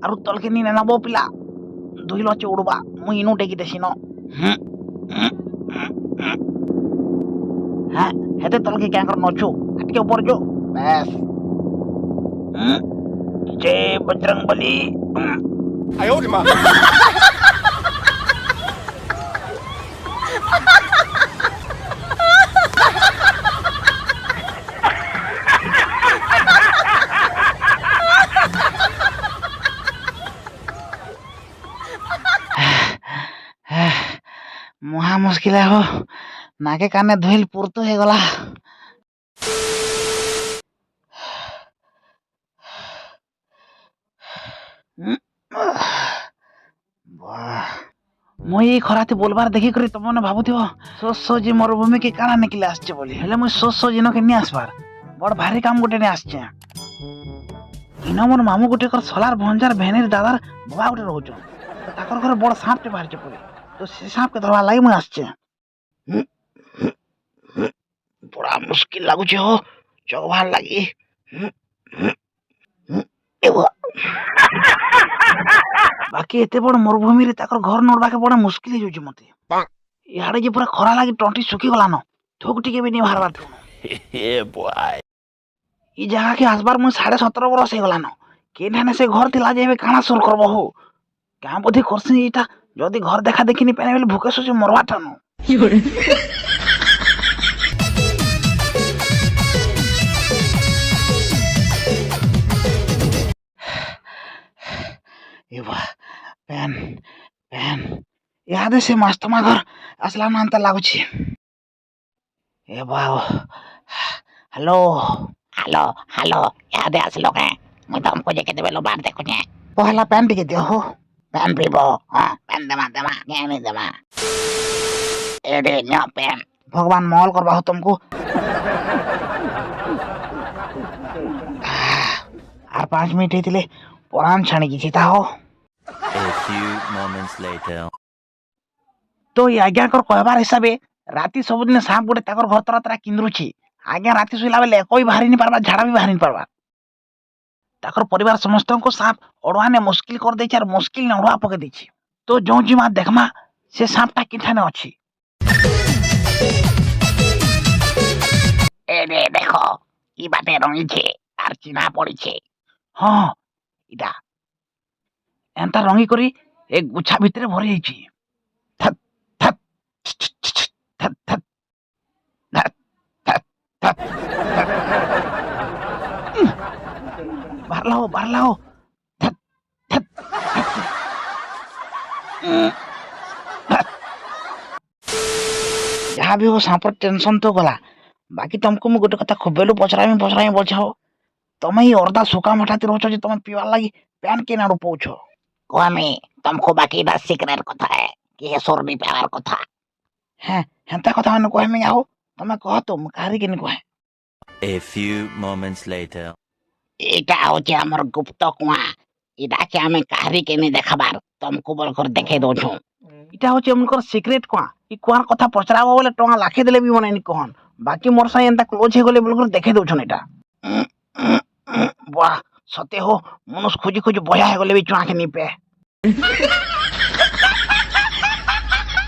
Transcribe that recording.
आरु तलके नी नबो पिला दुहिलो चौड़बा मुई इनु टेकी देसिनो हाँ हेते तलके क्या कर नोचो हटके ऊपर जो बस जय बजरंगबली। आयो रे मां। महा मुश्किल हो नाके काने धोइल पुरतो हे गला। मुई खराते बोलबार देखि करी तमने भाबुथिबो सोसो जी मरुभूमि के काना निकले आछे बोली हेले मुई सोसो जिनो के नि आसबार बड़ भारी काम गोटे ने आछे। इनो मोर मामू गोटे कर सोलार भंजार भेनेर दादार बाबा गोटे रहउछो तो ताकर घर बड़ सांप टे बाहरचे पड़े तो से सांप के धरवा लाई मुई आछे। बड़ा मुश्किल लागुछे हो चगभार लागी। बाकी एते बड़ मरुभूमि रे ताकर घर नोड़बा के बड़ा मुश्किल हो मते याडे जे पूरा खरा लागी टंटी सुखी गला न थोक टिके भी नहीं बाहरबार बॉय ई जगह के आसबार मु 17.5 बरस हे गला न केनाने से घर थिला जेबे काना सुर करबो हो क्या बोधे करसी इटा जदी घर देखा देखि नि पेने बेले भूखे सोचे मरवा ठानो। पेन पेन याद से मास्तमा घर असला नांता लागुछि। ए बाव हेलो हेलो हेलो याद आसलो के मु तुमको जे केते बेलो बार देखु ने पहला पेन टिके दियो हो पेन पीबो हां पेन देमा देमा के नहीं देमा ए दे न पेन भगवान मौल करबा हो तुमको आर 5 मिनट हेतिले परान छाणी की चिता हो। A few moments later. तो ये आज्ञा कर कहबार हिसाबे राती सब दिन सांप गोटे ताकर घर तरा तरा किंद्रुछि आज्ञा राती सुइला बेले कोई बाहरी नहीं पारबा झाड़ा भी बाहरी नहीं पारबा ताकर परिवार समस्त को सांप ओडवाने मुश्किल कर देछि और मुश्किल ने ओडवा पके देछि तो जो जिमा देखमा से सांपटा किठाने अछि। ए रे देखो ई बाटे रंगी छे आर चिन्हा पड़ी छे हां इदा एंता रंगी करी एक गुच्छा भितरे भरी जाइछि थत थत थत थत थत थत बाहर लाओ थत थत जहाँ भी हो सांपर टेंशन तो गला बाकी तुमको मैं गोटे कथा खुबेलु पचरामी बोलछो तमे ही अर्धा सुका मठाती रहछो जे तमे पीवार लागि पैन के नाडू पौछो कोमी तुमको बाकी दा सीक्रेट कथा है कि ये सोर भी प्यार कथा है हेंता कथा मन कोहमी आओ तमे कह तुम कारी के नि कहे। A few moments later. एटा होचे हमर गुप्त कुआ इडा के हमें कारी के नि देखाबार तुमको बोल कर देखे दोछो इटा होचे हमकर सीक्रेट कुआ ई कुआर कथा पचराबो बोले टंगा लाखे देले भी मने नि कहन बाकी मोर साई एंता क्लोज हे गोले बोल कर देखे दोछन एटा वाह सते हो मनुष्य खोजी खोजी बया हे गोले भी चुआ के नि पे